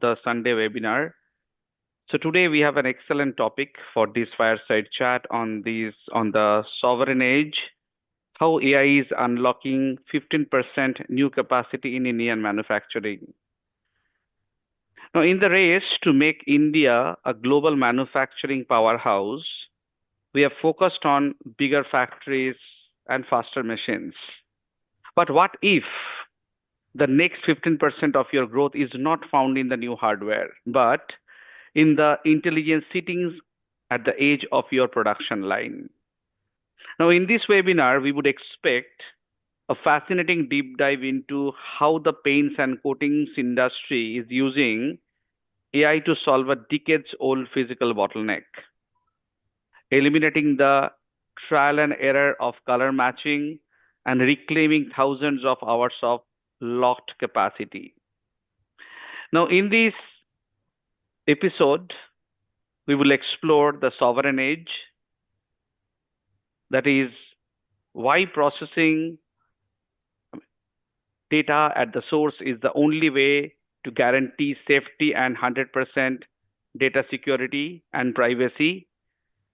the Sunday webinar. So today we have an excellent topic for this fireside chat on the sovereign age, how AI is unlocking 15% new capacity in Indian manufacturing. Now, in the race to make India a global manufacturing powerhouse, we have focused on bigger factories and faster machines. But what if the next 15% of your growth is not found in the new hardware, but in the intelligence sitting at the edge of your production line? Now, in this webinar, we would expect a fascinating deep dive into how the paints and coatings industry is using AI to solve a decades-old physical bottleneck, eliminating the trial and error of color matching and reclaiming thousands of hours of locked capacity. Now, in this episode, we will explore the sovereign age, that is, why processing data at the source is the only way to guarantee safety and 100% data security and privacy.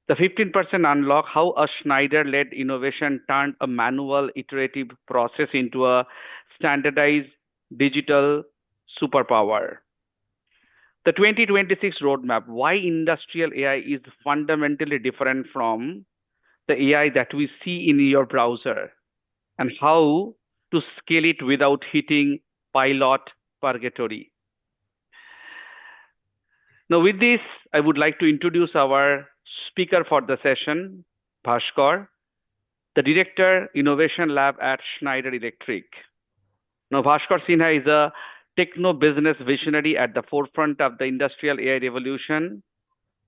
The 15% unlock, how a Schneider-led innovation turned a manual iterative process into a standardized digital superpower. The 2026 roadmap, why industrial AI is fundamentally different from the AI that we see in your browser, and how to scale it without hitting pilot purgatory. Now, with this, I would like to introduce our speaker for the session, Bhaskar, the Director, Innovation Lab at Schneider Electric. Now, Bhaskar Sinha is a techno-business visionary at the forefront of the industrial AI revolution.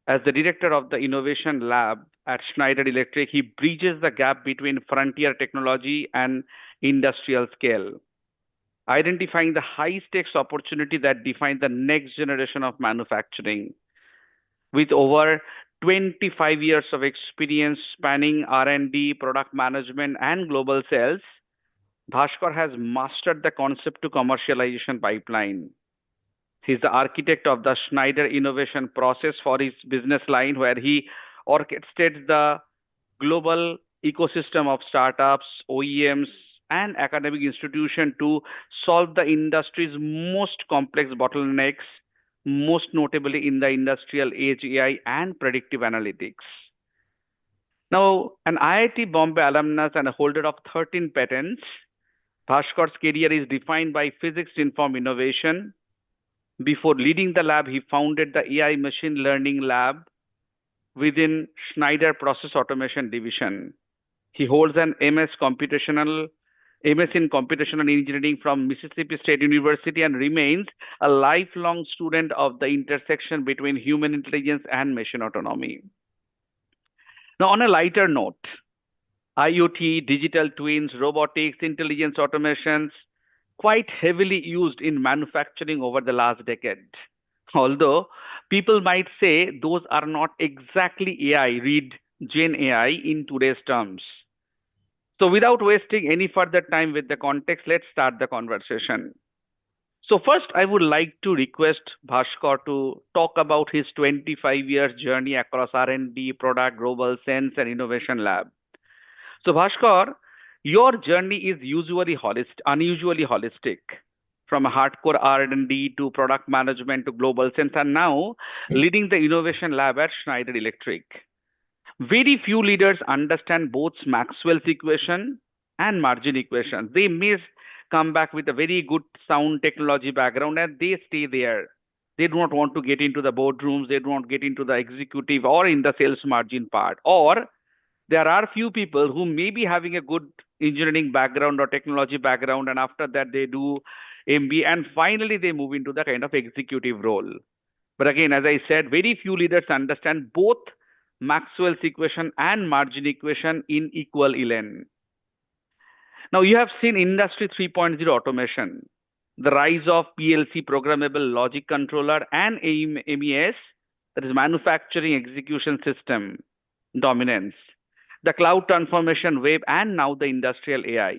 As the Director of the Innovation Lab at Schneider Electric, he bridges the gap between frontier technology and industrial scale, identifying the high-stakes opportunity that define the next generation of manufacturing. With over 25 years of experience spanning R&D, product management, and global sales, Bhaskar has mastered the concept to commercialization pipeline. He's the architect of the Schneider innovation process for his business line, where he orchestrates the global ecosystem of startups, OEMs, and academic institutions to solve the industry's most complex bottlenecks, most notably in the industrial age AI and predictive analytics. Now, an IIT Bombay alumnus and a holder of 13 patents, Bhaskar's career is defined by physics-informed innovation. Before leading the lab, he founded the AI machine learning lab within Schneider Process Automation Division. He holds an MS in computational engineering from Mississippi State University and remains a lifelong student of the intersection between human intelligence and machine autonomy. Now, on a lighter note, IoT, digital twins, robotics, intelligence automations, quite heavily used in manufacturing over the last decade. Although people might say those are not exactly AI, read Gen AI in today's terms. So without wasting any further time with the context, let's start the conversation. So first, I would like to request Bhaskar to talk about his 25-year journey across R&D, product, global sense, and innovation lab. So Bhaskar, your journey is unusually holistic, from a hardcore R&D to product management to global sense, and now leading the innovation lab at Schneider Electric. Very few leaders understand both Maxwell's equation and margin equation. They may come back with a very good sound technology background and they stay there. They do not want to get into the boardrooms, they do not get into the executive or in the sales margin part. Or there are few people who may be having a good engineering background or technology background, and after that they do MBA, and finally they move into the kind of executive role. But again, as I said, very few leaders understand both Maxwell's equation and margin equation in equal elan. Now, you have seen Industry 3.0 automation, the rise of PLC, programmable logic controller, and MES, that is manufacturing execution system dominance, the cloud transformation wave, and now the industrial AI.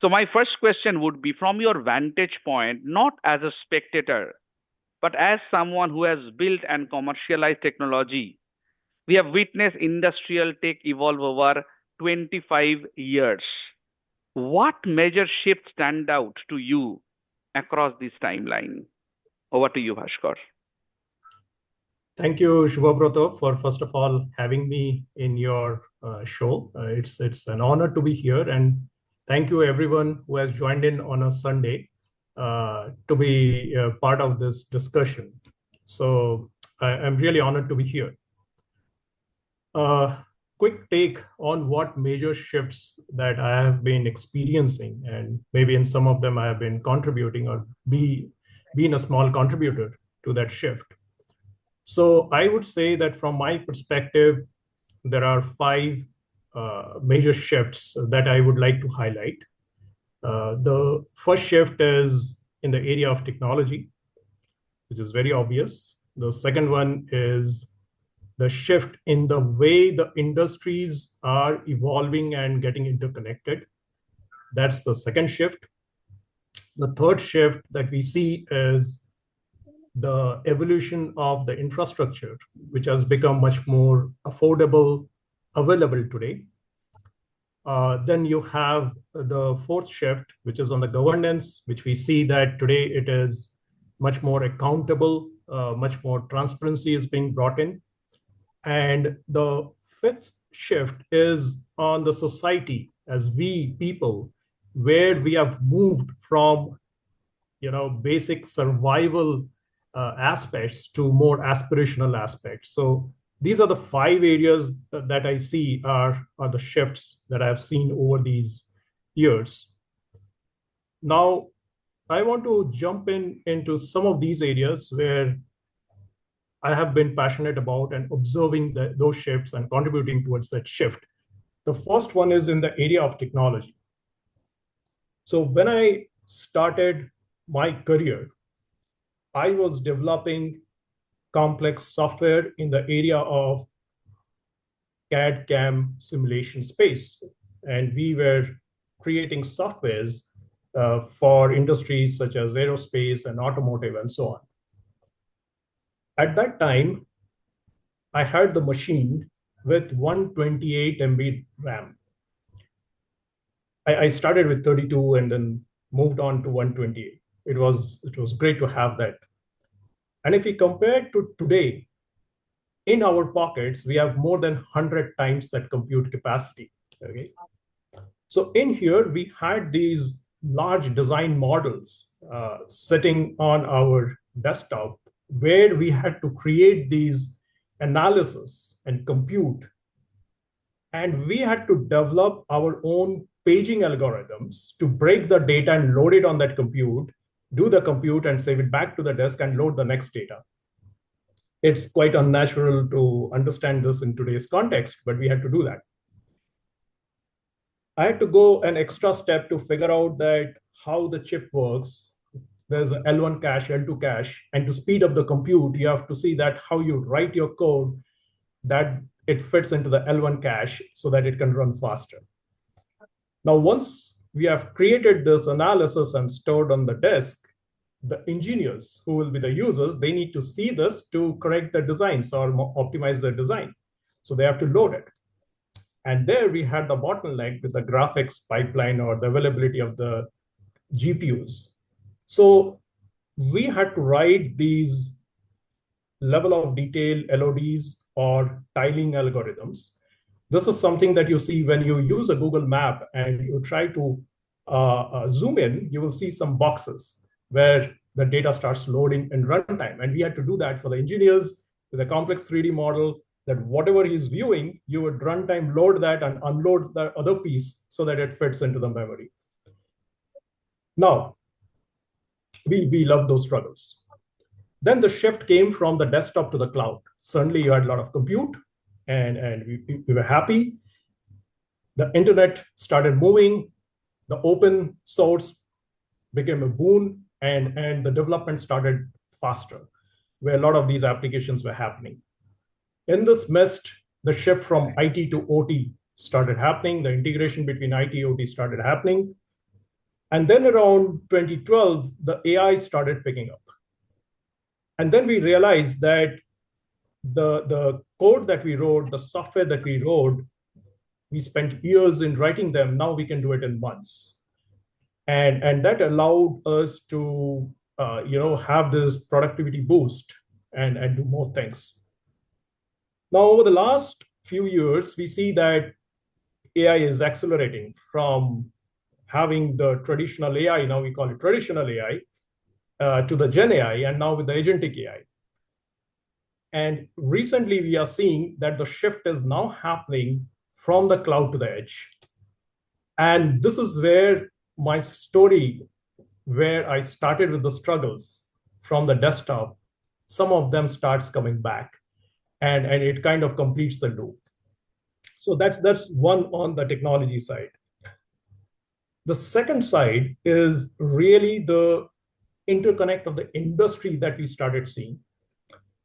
So my first question would be, from your vantage point, not as a spectator, but as someone who has built and commercialized technology, we have witnessed industrial tech evolve over 25 years. What major shifts stand out to you across this timeline? Over to you, Bhaskar. Thank you, Shubhabroto, for first of all having me in your show. It's an honor to be here, and thank you everyone who has joined in on a Sunday to be part of this discussion. So I'm really honored to be here. Quick take on what major shifts that I have been experiencing, and maybe in some of them I have been contributing or being a small contributor to that shift. So I would say that from my perspective, there are five major shifts that I would like to highlight. The first shift is in the area of technology, which is very obvious. The second one is the shift in the way the industries are evolving and getting interconnected. That's the second shift. The third shift that we see is the evolution of the infrastructure, which has become much more affordable, available today. Then you have the fourth shift, which is on the governance, which we see that today it is much more accountable, much more transparency is being brought in. And the fifth shift is on the society as we people, where we have moved from basic survival aspects to more aspirational aspects. So these are the five areas that I see are the shifts that I've seen over these years. Now, I want to jump into some of these areas where I have been passionate about and observing those shifts and contributing towards that shift. The first one is in the area of technology. So when I started my career, I was developing complex software in the area of CAD CAM simulation space. And we were creating softwares for industries such as aerospace and automotive and so on. At that time, I had the machine with 128 MB RAM. I started with 32 and then moved on to 128. It was great to have that. And if we compare it to today, in our pockets, we have more than 100 times that compute capacity. Okay. So in here, we had these large design models sitting on our desktop where we had to create these analysis and compute. And we had to develop our own paging algorithms to break the data and load it on that compute, do the compute and save it back to the disk and load the next data. It's quite unnatural to understand this in today's context, but we had to do that. I had to go an extra step to figure out that how the chip works. There's an L1 cache, L2 cache, and to speed up the compute, you have to see that how you write your code that it fits into the L1 cache so that it can run faster. Now, once we have created this analysis and stored on the disk, the engineers who will be the users, they need to see this to correct the designs or optimize their design. So they have to load it. And there we had the bottleneck with the graphics pipeline or the availability of the GPUs. So we had to write these level of detail LODs or tiling algorithms. This is something that you see when you use a Google map and you try to zoom in, you will see some boxes where the data starts loading in runtime. And we had to do that for the engineers with a complex 3D model, that whatever he's viewing, you would runtime load that and unload the other piece so that it fits into the memory. Now, we love those struggles. Then the shift came from the desktop to the cloud. Suddenly you had a lot of compute and we were happy. The internet started moving. The open source became a boon and the development started faster, where a lot of these applications were happening. In this midst, the shift from IT to OT started happening. The integration between IT and OT started happening. And then around 2012, the AI started picking up. And then we realized that the code that we wrote, the software that we wrote, we spent years in writing them. Now we can do it in months. And that allowed us to have this productivity boost and do more things. Now, over the last few years, we see that AI is accelerating from having the traditional AI, now we call it traditional AI, to the Gen AI, and now with the agentic AI. And recently, we are seeing that the shift is now happening from the cloud to the edge. And this is where my story, where I started with the struggles from the desktop, some of them starts coming back, and it kind of completes the loop. So that's one on the technology side. The second side is really the interconnect of the industry that we started seeing.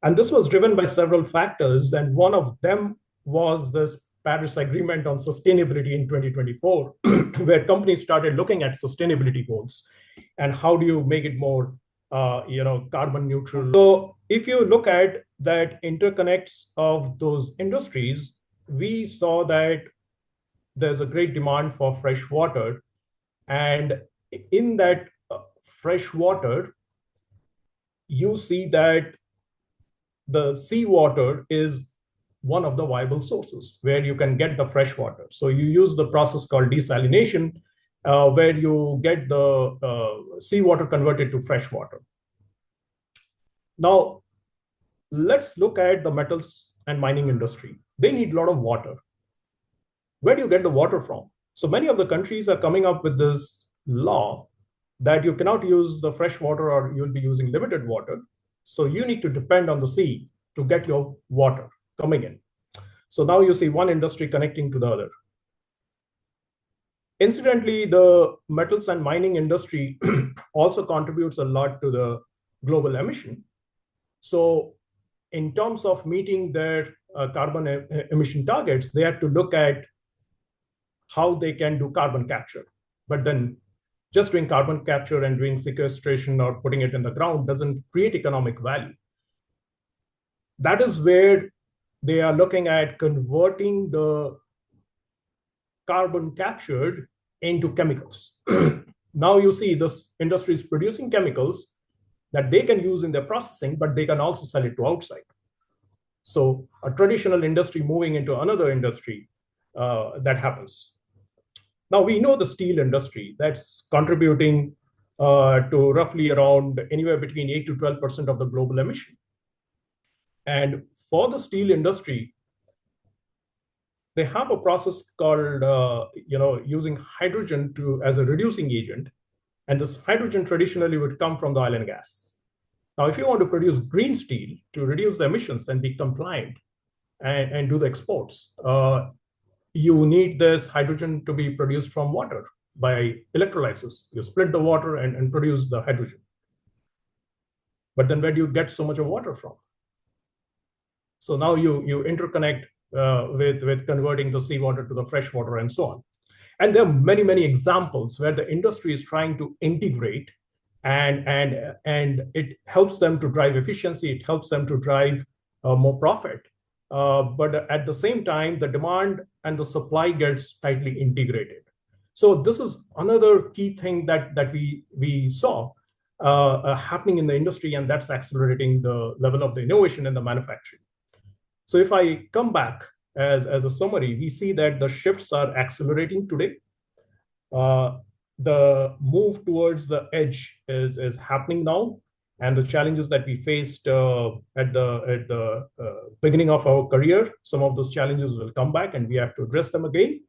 And this was driven by several factors. And one of them was this Paris Agreement on Sustainability in 2024, where companies started looking at sustainability goals and how do you make it more carbon neutral. So if you look at that interconnects of those industries, we saw that there's a great demand for fresh water. And in that fresh water, you see that the seawater is one of the viable sources where you can get the fresh water. So you use the process called desalination, where you get the seawater converted to fresh water. Now, let's look at the metals and mining industry. They need a lot of water. Where do you get the water from? So many of the countries are coming up with this law that you cannot use the fresh water or you'll be using limited water. So you need to depend on the sea to get your water coming in. So now you see one industry connecting to the other. Incidentally, the metals and mining industry also contributes a lot to the global emission. So in terms of meeting their carbon emission targets, they have to look at how they can do carbon capture. But then just doing carbon capture and doing sequestration or putting it in the ground doesn't create economic value. That is where they are looking at converting the carbon captured into chemicals. Now you see this industry is producing chemicals that they can use in their processing, but they can also sell it to outside. So a traditional industry moving into another industry, that happens. Now we know the steel industry that's contributing to roughly around anywhere between 8 to 12% of the global emission. And for the steel industry, they have a process called using hydrogen as a reducing agent. And this hydrogen traditionally would come from the oil and gas. Now, if you want to produce green steel to reduce the emissions and be compliant and do the exports, you need this hydrogen to be produced from water by electrolysis. You split the water and produce the hydrogen. But then where do you get so much of water from? So now you interconnect with converting the seawater to the fresh water and so on. And there are many, many examples where the industry is trying to integrate and it helps them to drive efficiency, it helps them to drive more profit. But at the same time, the demand and the supply gets tightly integrated. So this is another key thing that we saw happening in the industry, and that's accelerating the level of the innovation in the manufacturing. So if I come back as a summary, we see that the shifts are accelerating today. The move towards the edge is happening now. And the challenges that we faced at the beginning of our career, some of those challenges will come back and we have to address them again.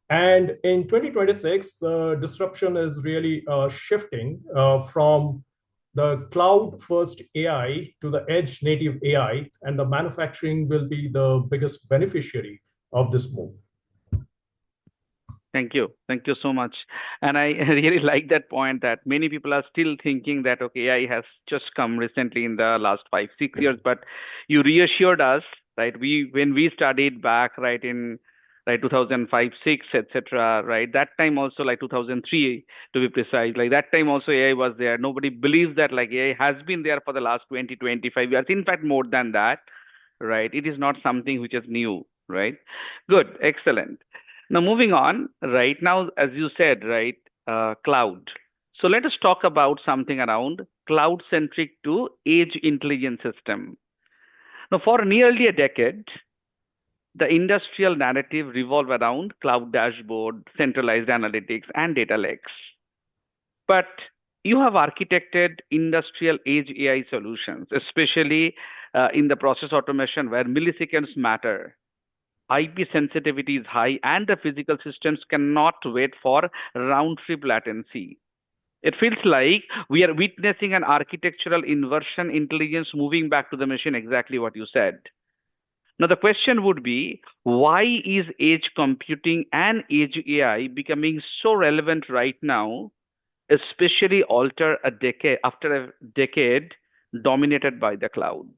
And in 2026, the disruption is really shifting from the cloud-first AI to the edge-native AI, and the manufacturing will be the biggest beneficiary of this move. Thank you. Thank you so much. And I really like that point that many people are still thinking that, okay, AI has just come recently in the last 5-6 years, but you reassured us, right? When we studied back, right, in right? 2005, 6, etc. Right? That time also, like 2003 to be precise, like that time also AI was there. Nobody believes that like AI has been there for the last 20, 25 years. In fact, more than that, right? It is not something which is new, right? Good, excellent. Now moving on, right now, as you said, right, cloud. So let us talk about something around cloud-centric to edge intelligence system. Now, for nearly a decade, the industrial narrative revolved around cloud dashboard, centralized analytics, and data lakes. But you have architected industrial edge AI solutions, especially in the process automation where milliseconds matter. IP sensitivity is high, and the physical systems cannot wait for round trip latency. It feels like we are witnessing an architectural inversion, intelligence moving back to the machine, exactly what you said. Now, the question would be, why is edge computing and edge AI becoming so relevant right now, especially after a decade dominated by the cloud?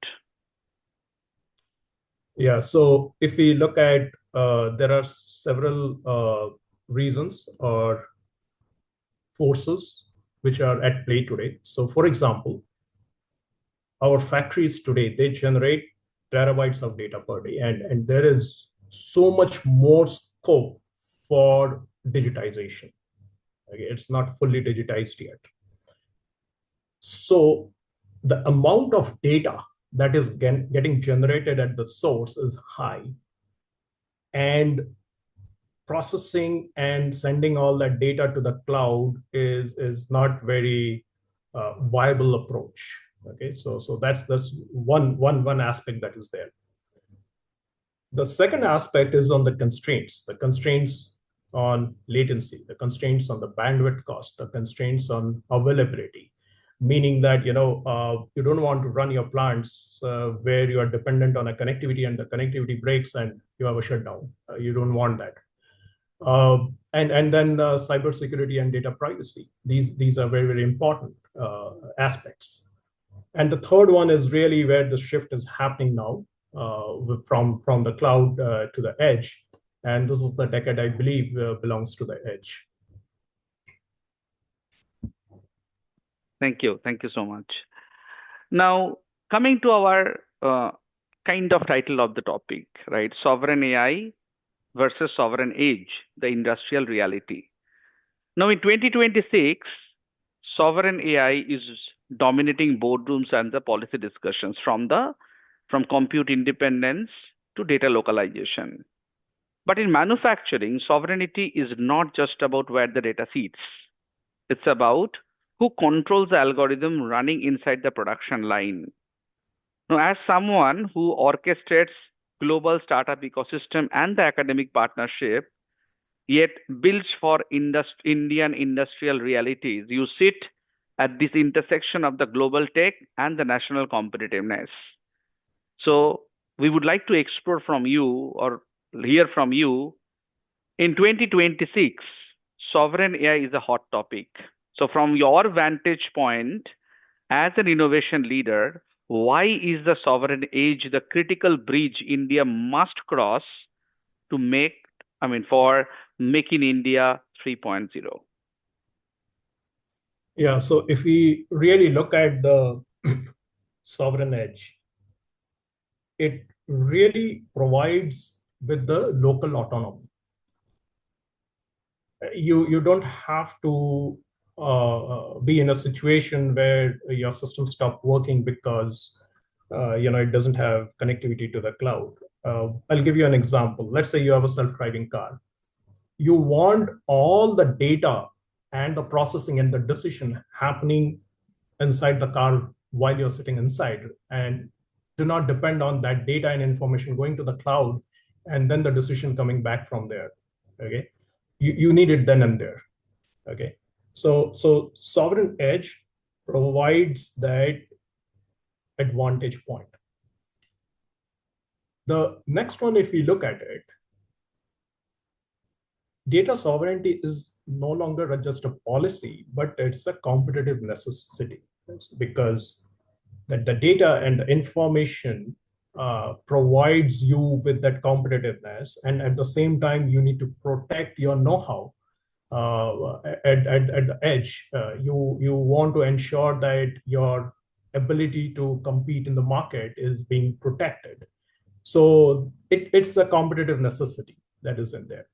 Yeah, so if we look at, there are several reasons or forces which are at play today. So, for example, our factories today, they generate terabytes of data per day, and there is so much more scope for digitization. Okay, it's not fully digitized yet. So the amount of data that is getting generated at the source is high, and processing and sending all that data to the cloud is not very viable approach. Okay, so that's one aspect that is there. The second aspect is on the constraints on latency, the constraints on the bandwidth cost, the constraints on availability, meaning that you don't want to run your plants where you are dependent on a connectivity and the connectivity breaks and you have a shutdown. You don't want that. And then cybersecurity and data privacy. These are very, very important aspects. And the third one is really where the shift is happening now, from the cloud to the edge. And this is the decade, I believe, belongs to the edge. Thank you. Thank you so much. Now, coming to our kind of title of the topic, right? Sovereign AI versus sovereign edge, the industrial reality. Now, in 2026, sovereign AI is dominating boardrooms and the policy discussions from compute independence to data localization. But in manufacturing, sovereignty is not just about where the data sits. It's about who controls the algorithm running inside the production line. Now, as someone who orchestrates global startup ecosystem and the academic partnership, yet builds for Indian industrial realities, you sit at this intersection of the global tech and the national competitiveness. So we would like to explore from you or hear from you. In 2026, sovereign AI is a hot topic. So from your vantage point as an innovation leader, why is the sovereign edge the critical bridge India must cross to for Make in India 3.0? Yeah, so if we really look at the sovereign edge, it really provides with the local autonomy. You don't have to be in a situation where your system stopped working because it doesn't have connectivity to the cloud. I'll give you an example. Let's say you have a self-driving car. You want all the data and the processing and the decision happening inside the car while you're sitting inside, and do not depend on that data and information going to the cloud and then the decision coming back from there. Okay, you need it then and there. Okay, so sovereign edge provides that advantage point. The next one, if we look at it, data sovereignty is no longer just a policy, but it's a competitive necessity, because that the data and the information provides you with that competitiveness, and at the same time you need to protect your know-how at the edge. You want to ensure that your ability to compete in the market is being protected. So it's a competitive necessity that is in there.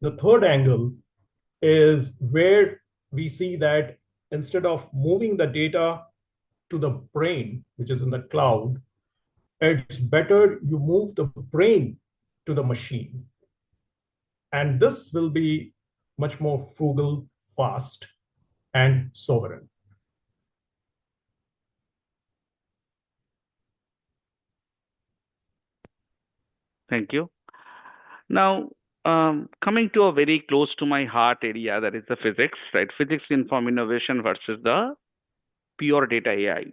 The third angle is where we see that instead of moving the data to the brain, which is in the cloud, it's better you move the brain to the machine. And this will be much more frugal, fast, and sovereign. Thank you. Now, coming to a very close to my heart area, that is the physics, right? Physics inform innovation versus the pure data AI.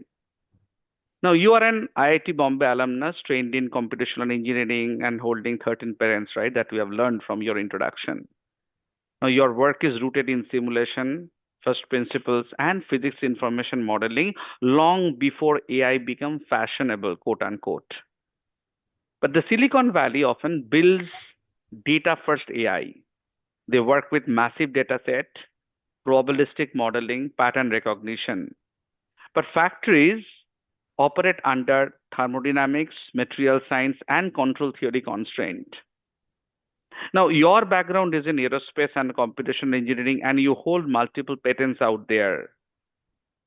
Now, you are an IIT Bombay alumnus trained in computational engineering and holding 13 parents, right? That we have learned from your introduction. Now, your work is rooted in simulation, first principles, and physics information modeling long before AI became fashionable, quote unquote. But the Silicon Valley often builds data first AI. They work with massive data set, probabilistic modeling, pattern recognition. But factories operate under thermodynamics, material science, and control theory constraint. Now, your background is in aerospace and computational engineering, and you hold multiple patents out there.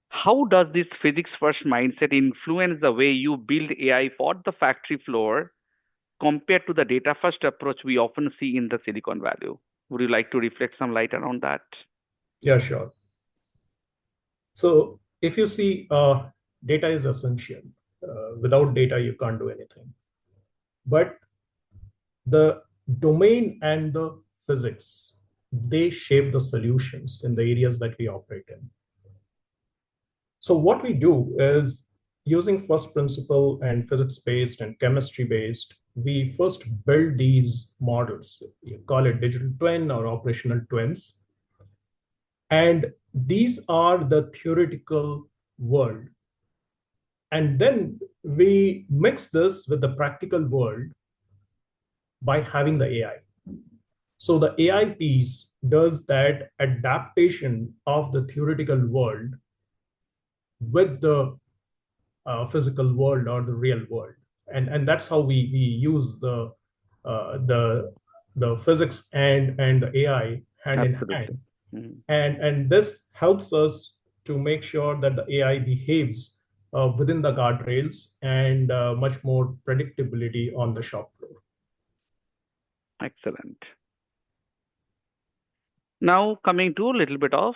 How does this physics first mindset influence the way you build AI for the factory floor compared to the data first approach we often see in the Silicon Valley? Would you like to reflect some light around that? Yeah, sure. So if you see, data is essential. Without data, you can't do anything. But the domain and the physics, they shape the solutions in the areas that we operate in. So what we do is using first principle and physics-based and chemistry-based, we first build these models. You call it digital twin or operational twins. And these are the theoretical world. And then we mix this with the practical world by having the AI. So the AI piece does that adaptation of the theoretical world with the physical world or the real world, and that's how we use uh, the the physics and the AI hand in Absolutely. hand, Mhm. and this helps us to make sure that the AI behaves within the guardrails and much more predictability on the shop floor. Excellent. Now, coming to a little bit of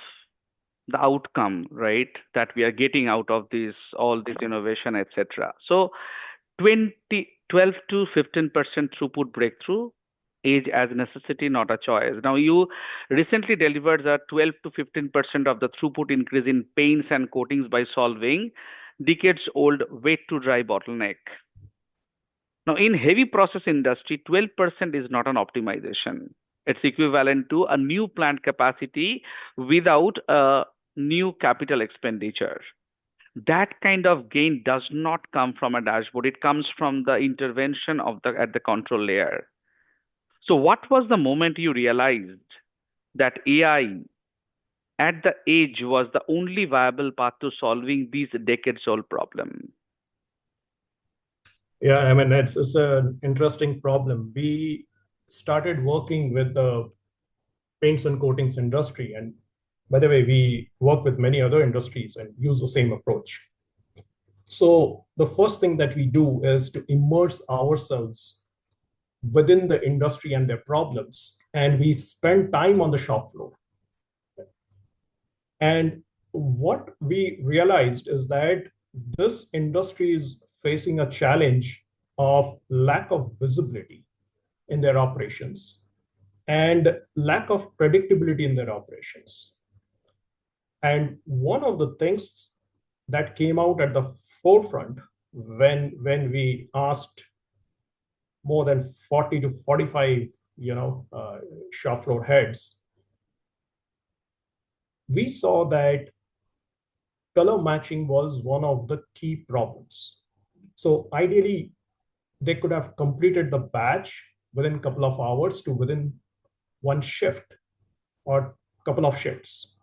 the outcome, right, that we are getting out of this, all this innovation, etc. So 12 to 15% throughput breakthrough, age as necessity, not a choice. Now, you recently delivered a 12 to 15% of the throughput increase in paints and coatings by solving decades-old wet-to-dry bottleneck. Now, in heavy process industry, 12% is not an optimization. It's equivalent to a new plant capacity without a new capital expenditure. That kind of gain does not come from a dashboard. It comes from the intervention of the at the control layer. So what was the moment you realized that AI at the edge was the only viable path to solving these decades-old problem? Yeah, I mean, it's an interesting problem. We started working with the paints and coatings industry, and by the way, we work with many other industries and use the same approach. So the first thing that we do is to immerse ourselves within the industry and their problems, and we spend time on the shop floor. And what we realized is that this industry is facing a challenge of lack of visibility in their operations and lack of predictability in their operations. And one of the things that came out at the forefront when we asked more than 40 to 45 shop floor heads, we saw that color matching was one of the key problems. So ideally, they could have completed the batch within a couple of hours to within one shift or couple of shifts.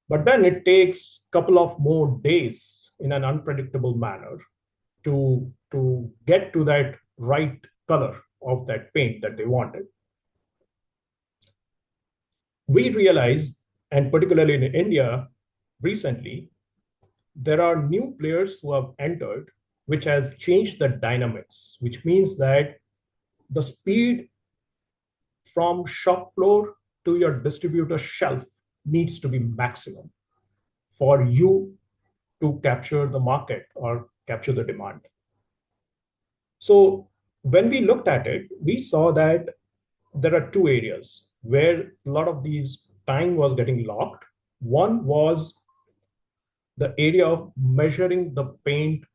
But then it takes a couple of more days in an unpredictable manner to get to that right color of that paint that they wanted. We realized, and particularly in India recently, there are new players who have entered, which has changed the dynamics, which means that the speed from shop floor to your distributor shelf needs to be maximum for you to capture the market or capture the demand. So when we looked at it, we saw that there are two areas where a lot of these time was getting locked. One was the area of measuring the paint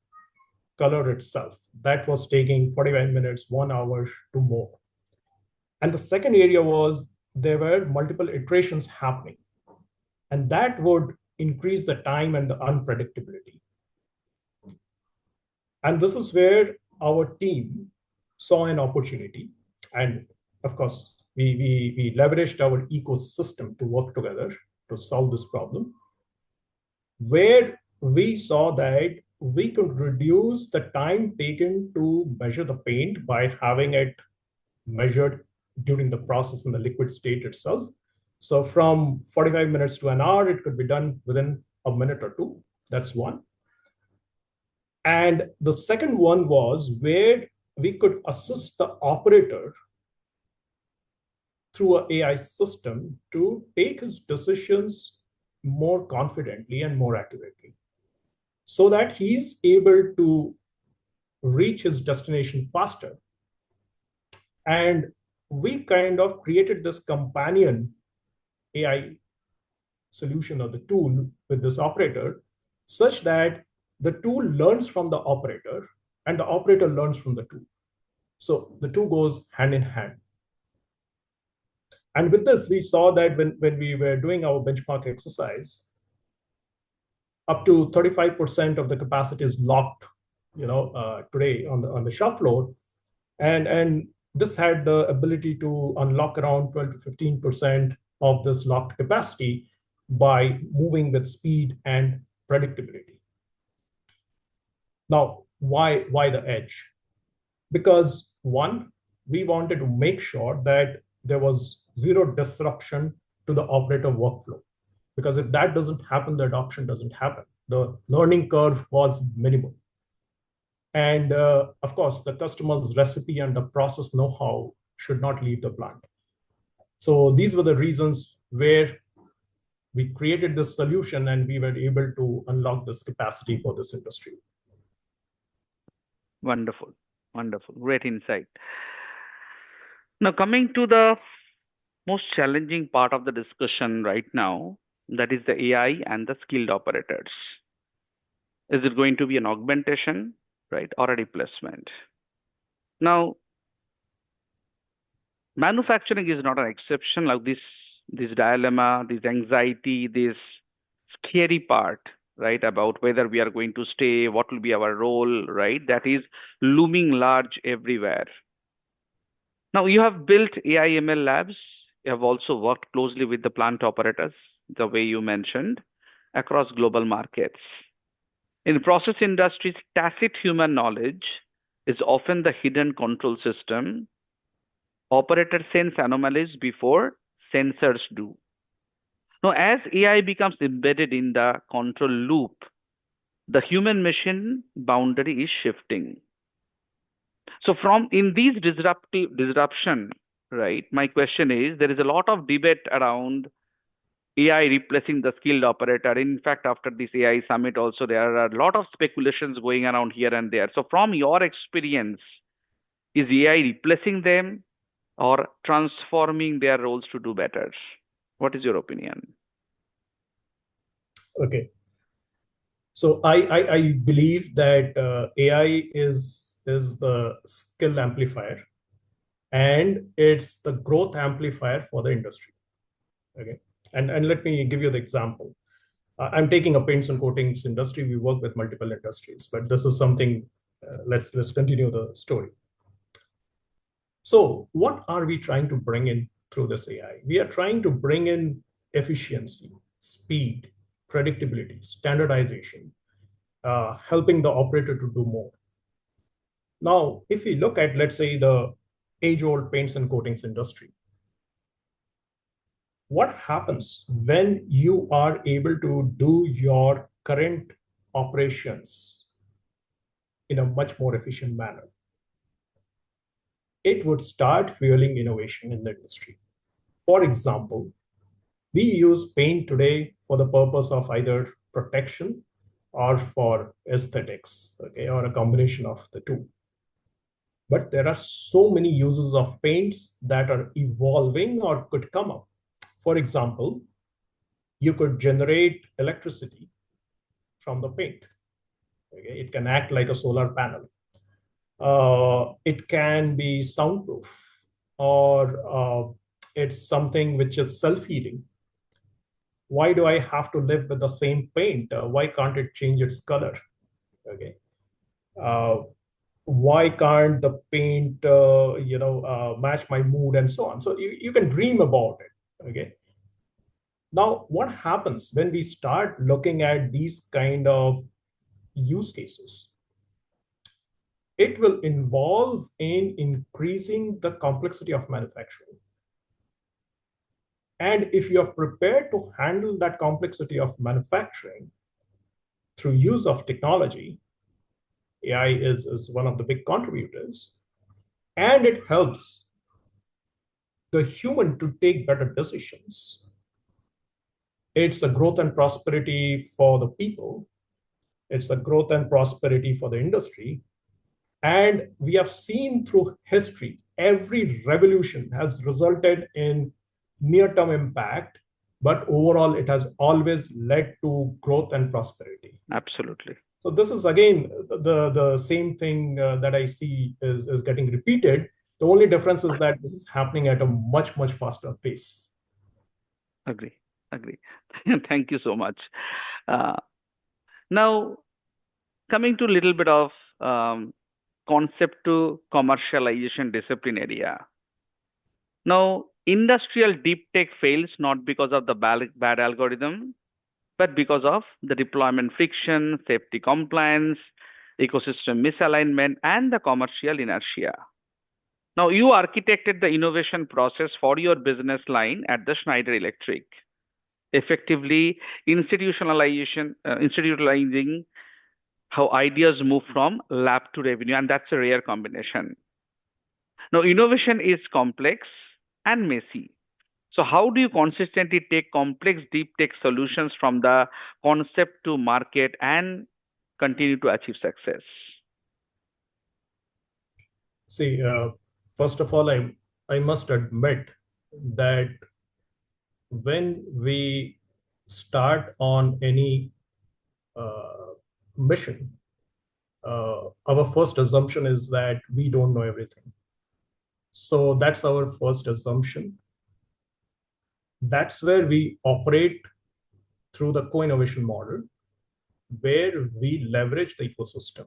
color itself. That was taking 45 minutes, 1 hour to more. And the second area was there were multiple iterations happening, and that would increase the time and the unpredictability. And this is where our team saw an opportunity. And of course, we leveraged our ecosystem to work together to solve this problem, where we saw that we could reduce the time taken to measure the paint by having it measured during the process in the liquid state itself. So from 45 minutes to an hour, it could be done within a minute or two. That's one. And the second one was where we could assist the operator through an AI system to take his decisions more confidently and more accurately so that he's able to reach his destination faster. And we kind of created this companion AI solution or the tool with this operator such that the tool learns from the operator and the operator learns from the tool. So the two goes hand in hand. And with this, we saw that when we were doing our benchmark exercise, up to 35% of the capacity is locked, today on the shop floor, and this had the ability to unlock around 12 to 15% of this locked capacity by moving with speed and predictability. Now, why the edge? Because one, we wanted to make sure that there was zero disruption to the operator workflow. Because if that doesn't happen, the adoption doesn't happen. The learning curve was minimal. And of course, the customer's recipe and the process know-how should not leave the plant. So these were the reasons where we created this solution and we were able to unlock this capacity for this industry. Wonderful. Wonderful. Great insight. Now, coming to the most challenging part of the discussion right now, that is the AI and the skilled operators. Is it going to be an augmentation, right, or a replacement? Now, manufacturing is not an exception. Like this dilemma, this anxiety, this scary part, right, about whether we are going to stay, what will be our role, right, that is looming large everywhere. Now, you have built AI ML labs. You have also worked closely with the plant operators, the way you mentioned, across global markets. In process industries, tacit human knowledge is often the hidden control system. Operators sense anomalies before sensors do. Now, as AI becomes embedded in the control loop, the human machine boundary is shifting. So from in these disruption, right, my question is, there is a lot of debate around AI replacing the skilled operator. In fact, after this AI summit also, there are a lot of speculations going around here and there. So from your experience, is AI replacing them or transforming their roles to do better? What is your opinion? Okay. So I believe that AI is the skill amplifier and it's the growth amplifier for the industry. Okay. And let me give you the example. I'm taking a paints and coatings industry. We work with multiple industries, but this is something. Let's continue the story. So, what are we trying to bring in through this AI? We are trying to bring in efficiency, speed, predictability, standardization, helping the operator to do more. Now, if we look at, let's say, the age-old paints and coatings industry, what happens when you are able to do your current operations in a much more efficient manner? It would start fueling innovation in the industry. For example, we use paint today for the purpose of either protection or for aesthetics, okay, or a combination of the two. But there are so many uses of paints that are evolving or could come up. For example, you could generate electricity from the paint. Okay? It can act like a solar panel. It can be soundproof, or it's something which is self-healing. Why do I have to live with the same paint? Why can't it change its color? Okay. Uh, why can't the paint, match my mood and so on? So you can dream about it. Okay. Now, what happens when we start looking at these kind of use cases? It will involve in increasing the complexity of manufacturing. And if you're prepared to handle that complexity of manufacturing through use of technology, AI is one of the big contributors, and it helps the human to take better decisions. It's a growth and prosperity for the people. It's a growth and prosperity for the industry. And we have seen through history, every revolution has resulted in near-term impact, but overall it has always led to growth and prosperity. Absolutely. So this is again the same thing that I see is getting repeated. The only difference is that this is happening at a much, much faster pace. Agree. Thank you so much. Now, coming to a little bit of concept to commercialization discipline area. Now, industrial deep tech fails not because of the bad algorithm, but because of the deployment friction, safety compliance, ecosystem misalignment, and the commercial inertia. Now, you architected the innovation process for your business line at the Schneider Electric, effectively institutionalizing how ideas move from lab to revenue, and that's a rare combination. Now, innovation is complex and messy. So how do you consistently take complex deep tech solutions from the concept to market and continue to achieve success? See, first of all, I must admit that when we start on any mission, our first assumption is that we don't know everything. So that's our first assumption. That's where we operate through the co-innovation model, where we leverage the ecosystem.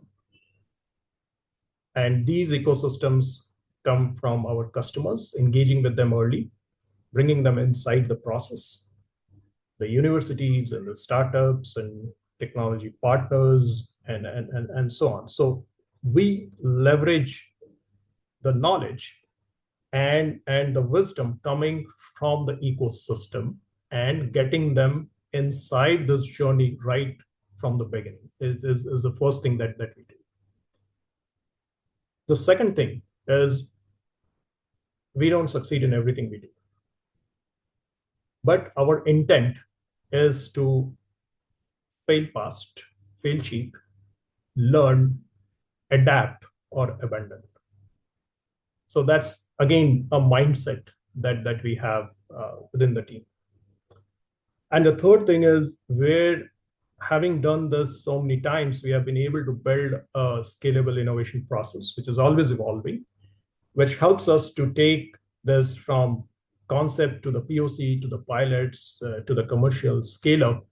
And these ecosystems come from our customers, engaging with them early, bringing them inside the process, the universities and the startups and technology partners and so on. So we leverage the knowledge and the wisdom coming from the ecosystem and getting them inside this journey right from the beginning is the first thing that we do. The second thing is we don't succeed in everything we do. But our intent is to fail fast, fail cheap, learn, adapt, or abandon. So that's, again, a mindset that we have within the team. And the third thing is, we're having done this so many times, we have been able to build a scalable innovation process, which is always evolving, which helps us to take this from concept to the POC, to the pilots, to the commercial scale up,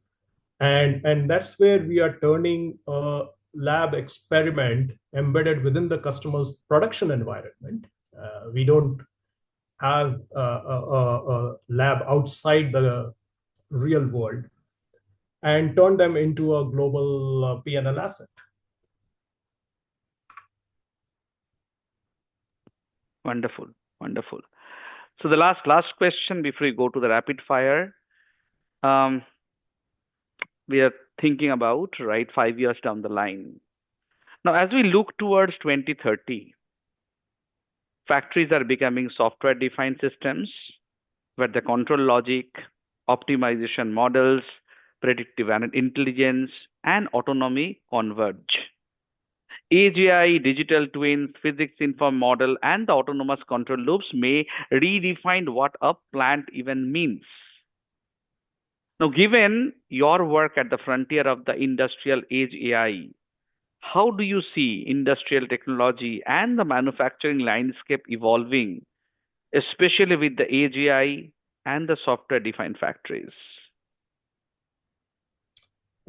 And that's where we are turning a lab experiment embedded within the customer's production environment. We don't have a lab outside the real world and turn them into a global P&L asset. Wonderful, wonderful. So the last question before we go to the rapid fire, we are thinking about, right, 5 years down the line. Now, as we look towards 2030, factories are becoming software-defined systems where the control logic, optimization models, predictive intelligence, and autonomy converge. AGI, digital twins, physics-informed model, and the autonomous control loops may redefine what a plant even means. Now, given your work at the frontier of the industrial age AI, how do you see industrial technology and the manufacturing landscape evolving, especially with the AGI and the software-defined factories?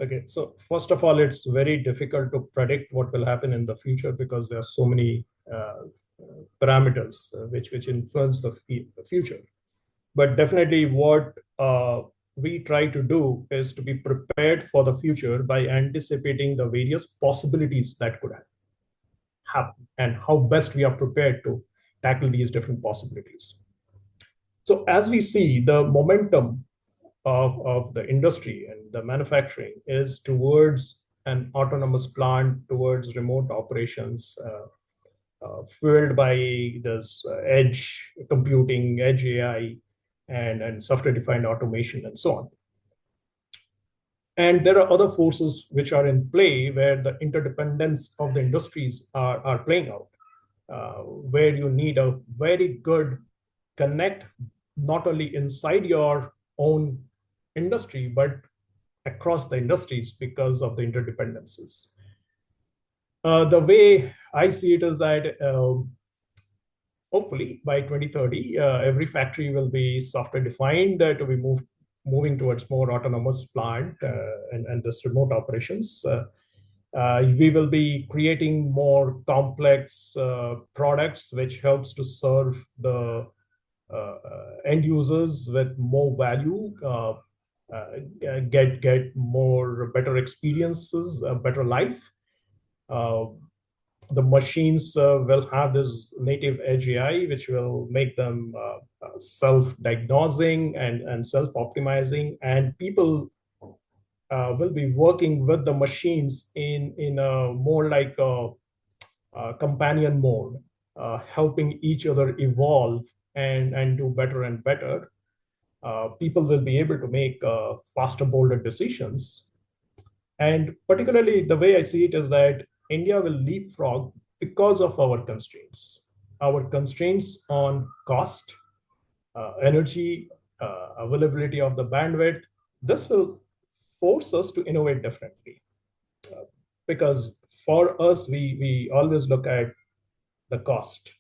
Okay, so first of all, it's very difficult to predict what will happen in the future because there are so many parameters which influence the future. But definitely, what we try to do is to be prepared for the future by anticipating the various possibilities that could happen and how best we are prepared to tackle these different possibilities. So as we see, the momentum of the industry and the manufacturing is towards an autonomous plant, towards remote operations, fueled by this edge computing, edge AI, and software-defined automation, and so on. And there are other forces which are in play where the interdependence of the industries are playing out, where you need a very good connect, not only inside your own industry, but across the industries because of the interdependencies. The way I see it is that hopefully by 2030, every factory will be software defined to be moving towards more autonomous plant and this remote operations. We will be creating more complex products which helps to serve the end users with more value, get more better experiences, better life. The machines will have this native edge AI, which will make them self-diagnosing and self-optimizing, and people will be working with the machines in a more like a companion mode, helping each other evolve and do better and better. People will be able to make faster, bolder decisions. And particularly, the way I see it is that India will leapfrog because of our constraints. Our constraints on cost, energy, availability of the bandwidth. This will force us to innovate differently. Because for us, we always look at the cost.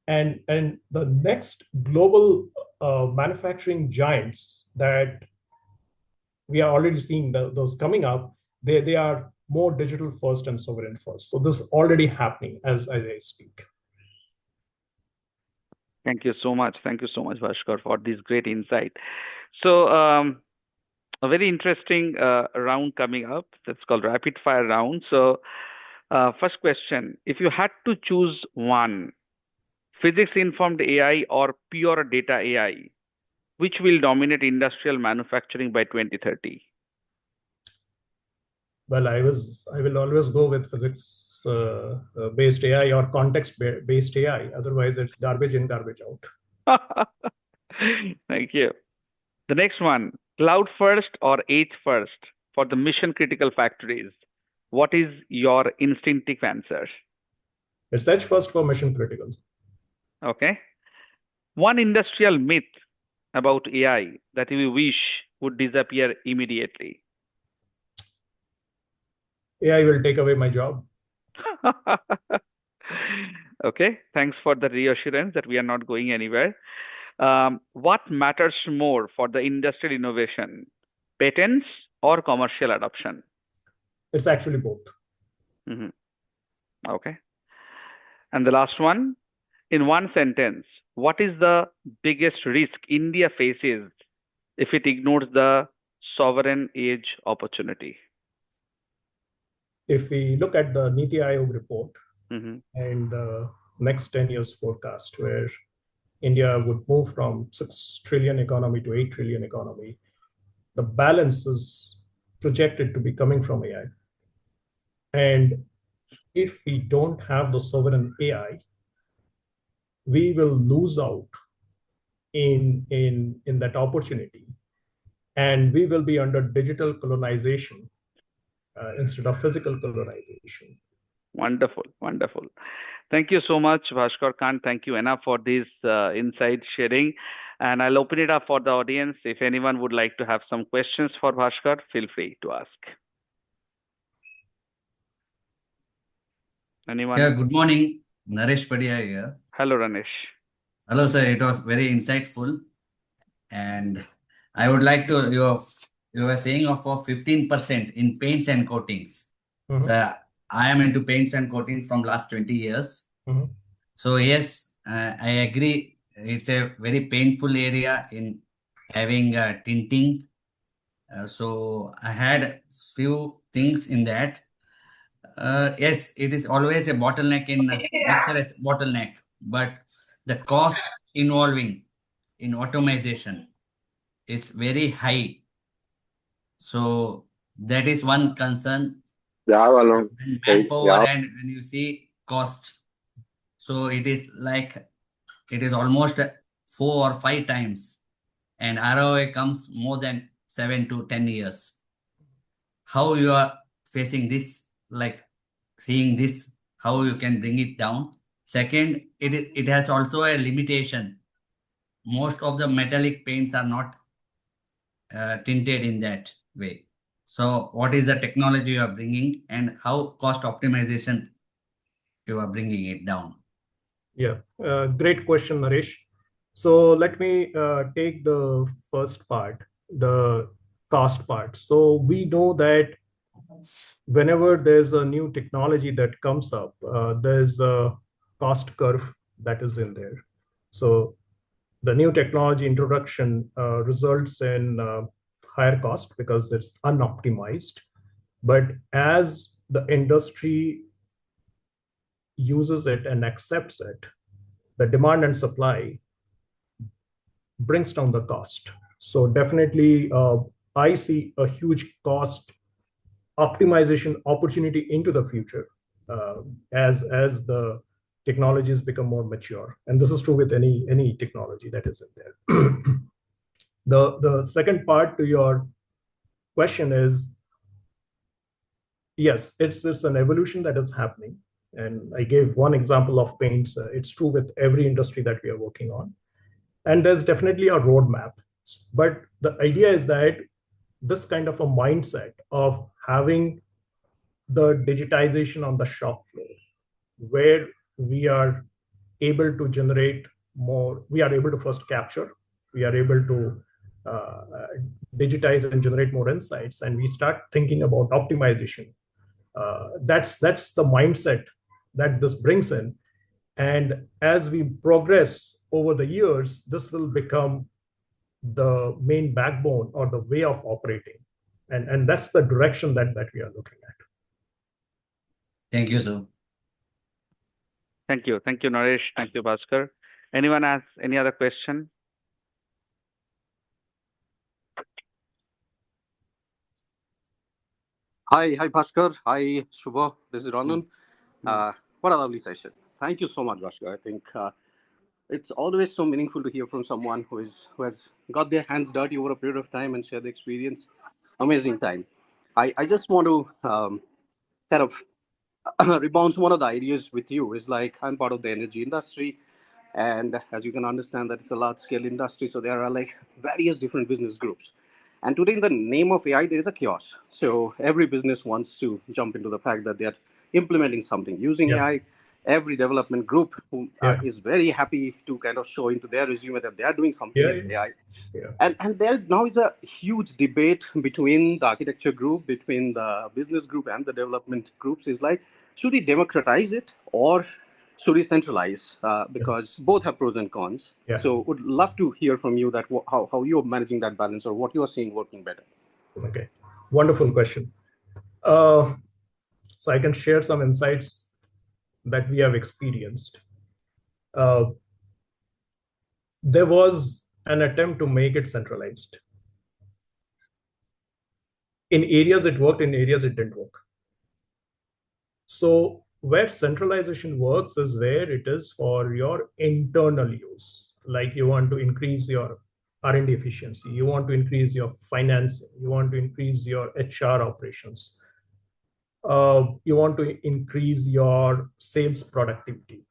And the next global manufacturing giants that we are already seeing those coming up, they are more digital first and sovereign first. So this is already happening as I speak. Thank you so much. Thank you so much, Bhaskar, for this great insight. So, a very interesting round coming up. That's called rapid fire round. So, first question: if you had to choose one, physics-informed AI or pure data AI, which will dominate industrial manufacturing by 2030? Well, I will always go with physics based AI or context based AI. Otherwise, it's garbage in, garbage out. Thank you. The next one, cloud first or edge first for the mission critical factories. What is your instinctive answer? It's edge first for mission critical. Okay. One industrial myth about AI that you wish would disappear immediately. AI will take away my job. Okay. Thanks for the reassurance that we are not going anywhere. What matters more for the industrial innovation? Patents or commercial adoption? It's actually both. Mhm. Okay. And the last one, in one sentence, what is the biggest risk India faces if it ignores the sovereign age opportunity? If we look at the Niti Aayog report Hmm. and the next 10 years forecast, where India would move from 6 trillion economy to 8 trillion economy, the balance is projected to be coming from AI. And if we don't have the sovereign AI, we will lose out in that opportunity, and we will be under digital colonization instead of physical colonization. Wonderful, wonderful. Thank you so much, Bhaskar. Can't thank you enough for this insight sharing. And I'll open it up for the audience. If anyone would like to have some questions for Bhaskar, feel free to ask. Anyone? Yeah, good morning. Naresh Padia here. Hello, Ranesh. Hello, sir. It was very insightful. And I would like to, you were saying of 15% in paints and coatings. Mhm. So I am into paints and coatings from last 20 years. Mhm. So yes, I agree. It's a very painful area in having tinting. So I had few things in that. Yes, it is always a bottleneck in looks like a bottleneck, but the cost involving in automation is very high. So that is one concern. When manpower and when you see cost, so it is like it is almost 4 or 5 times, and ROI comes more than 7 to 10 years. How you are facing this, like seeing this, how you can bring it down. Second, it has also a limitation. Most of the metallic paints are not tinted in that way. So what is the technology you are bringing, and how cost optimization you are bringing it down? Yeah, great question, Naresh. So let me take the first part, the cost part. So we know that whenever there's a new technology that comes up, there's a cost curve that is in there. So the new technology introduction results in higher cost because it's unoptimized. But as the industry uses it and accepts it, the demand and supply brings down the cost. So definitely, I see a huge cost optimization opportunity into the future as the technologies become more mature, and this is true with any technology that is in there. The second part to your question is, yes, it's an evolution that is happening, and I gave one example of paints. It's true with every industry that we are working on, and there's definitely a roadmap. But the idea is that this kind of a mindset of having the digitization on the shop floor, where we are able to generate more, we are able to first capture, we are able to uh, digitize and generate more insights, and we start thinking about optimization. That's the mindset that this brings in, and as we progress over the years, this will become the main backbone or the way of operating, and that's the direction that we are looking at. Thank you, sir. Thank you. Thank you, Naresh. Thank you, Bhaskar. Anyone has any other question? Hi, Bhaskar. Hi, Shubha. This is Ranan. What a lovely session. Thank you so much, Bhaskar. I think it's always so meaningful to hear from someone who has got their hands dirty over a period of time and share the experience. Amazing time. I just want to kind of rebounce one of the ideas with you. Is like I'm part of the energy industry, and as you can understand that it's a large scale industry, so there are like various different business groups. And today, in the name of AI, there is a chaos. So every business wants to jump into the fact that they are implementing something using Yeah. AI. every development group who is very happy to kind of show into their resume that they are doing something in AI. And there now is a huge debate between the architecture group, between the business group and the development groups. Is like, should we democratize it or should we centralize? Because both have pros and cons. So would love to hear from you that how you're managing that balance or what you are seeing working better. Okay, wonderful question. So I can share some insights that we have experienced. There was an attempt to make it centralized. In areas it worked, in areas it didn't work. So where centralization works is where it is for your internal use. Like you want to increase your R&D efficiency, you want to increase your financing, you want to increase your HR operations, you want to increase your sales productivity,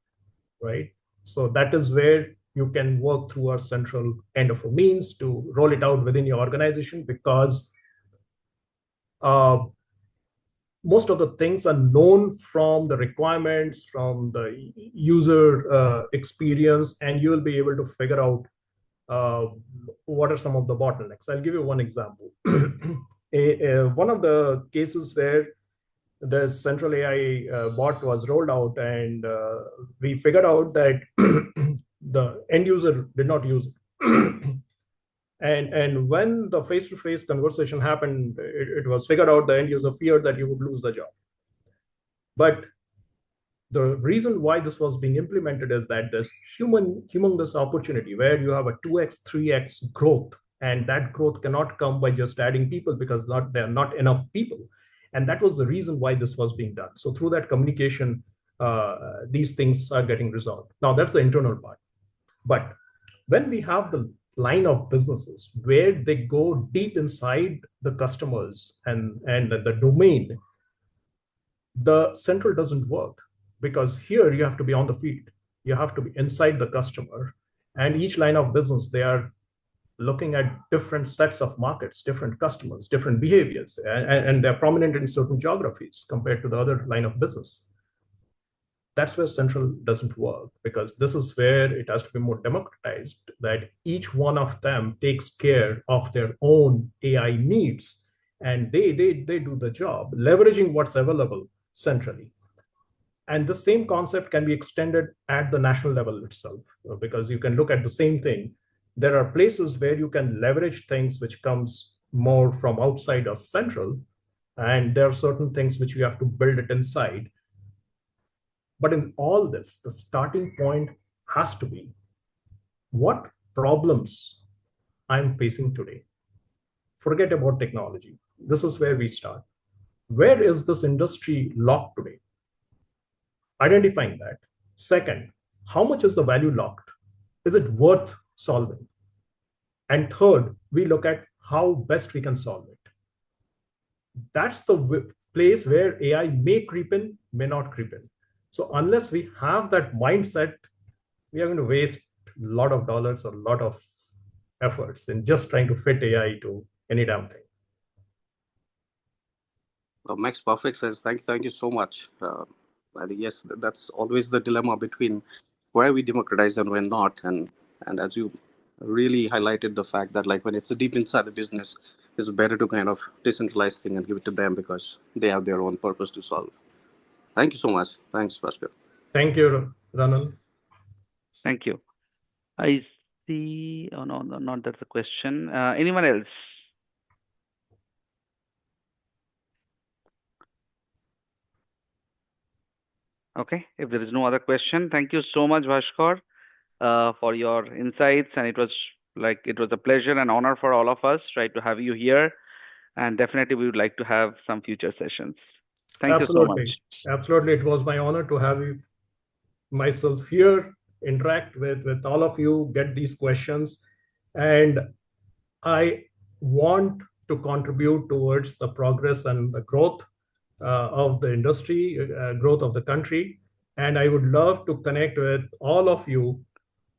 right? So that is where you can work through a central kind of a means to roll it out within your organization, because most of the things are known from the requirements, from the user experience, and you will be able to figure out what are some of the bottlenecks. I'll give you one example. One of the cases where the central AI bot was rolled out, and we figured out that the end user did not use it. And when the face-to-face conversation happened, it was figured out the end user feared that he would lose the job. But the reason why this was being implemented is that there's humongous opportunity where you have a 2x, 3x growth, and that growth cannot come by just adding people, because there are not enough people. And that was the reason why this was being done. So through that communication, these things are getting resolved. Now that's the internal part. But when we have the line of businesses where they go deep inside the customers and the domain, the central doesn't work, because here you have to be on the field. You have to be inside the customer, and each line of business, they are looking at different sets of markets, different customers, different behaviors, and they're prominent in certain geographies compared to the other line of business. That's where central doesn't work, because this is where it has to be more democratized, that each one of them takes care of their own AI needs, and they do the job, leveraging what's available centrally. And the same concept can be extended at the national level itself, because you can look at the same thing. There are places where you can leverage things which comes more from outside of central, and there are certain things which you have to build it inside. But in all this, the starting point has to be, what problems I'm facing today? Forget about technology. This is where we start. Where is this industry locked today? Identifying that. Second, how much is the value locked? Is it worth solving? And third, we look at how best we can solve it. That's the place where AI may creep in, may not creep in. So unless we have that mindset, we are going to waste a lot of dollars or a lot of efforts in just trying to fit AI to any damn thing. Well, makes perfect sense. Thank you so much. I think, yes, that's always the dilemma between where we democratize and when not. And as you really highlighted the fact that, like, when it's deep inside the business, it's better to kind of decentralize things and give it to them because they have their own purpose to solve. Thank you so much. Thanks, Bhaskar. Thank you, Ranan. Thank you. I see. Oh, no, not that's a question. Anyone else? Okay. If there is no other question, thank you so much, Bhaskar, for your insights. And it was a pleasure and honor for all of us, right, to have you here. And definitely, we would like to have some future sessions. Thank you so much. Absolutely. It was my honor to have myself here, interact with all of you, get these questions. And I want to contribute towards the progress and the growth of the industry, growth of the country. And I would love to connect with all of you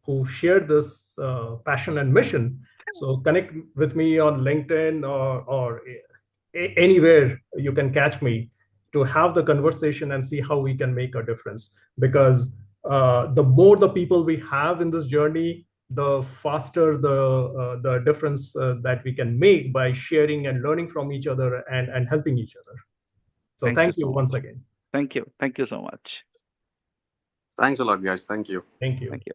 who share this passion and mission. So connect with me on LinkedIn or anywhere you can catch me. to have the conversation and see how we can make a difference. Because the more the people we have in this journey, the faster the difference that we can make by sharing and learning from each other and helping each other. So thank you so once much. again. Thank you. Thank you so much. Thanks a lot, guys. Thank you. Thank you. Thank you.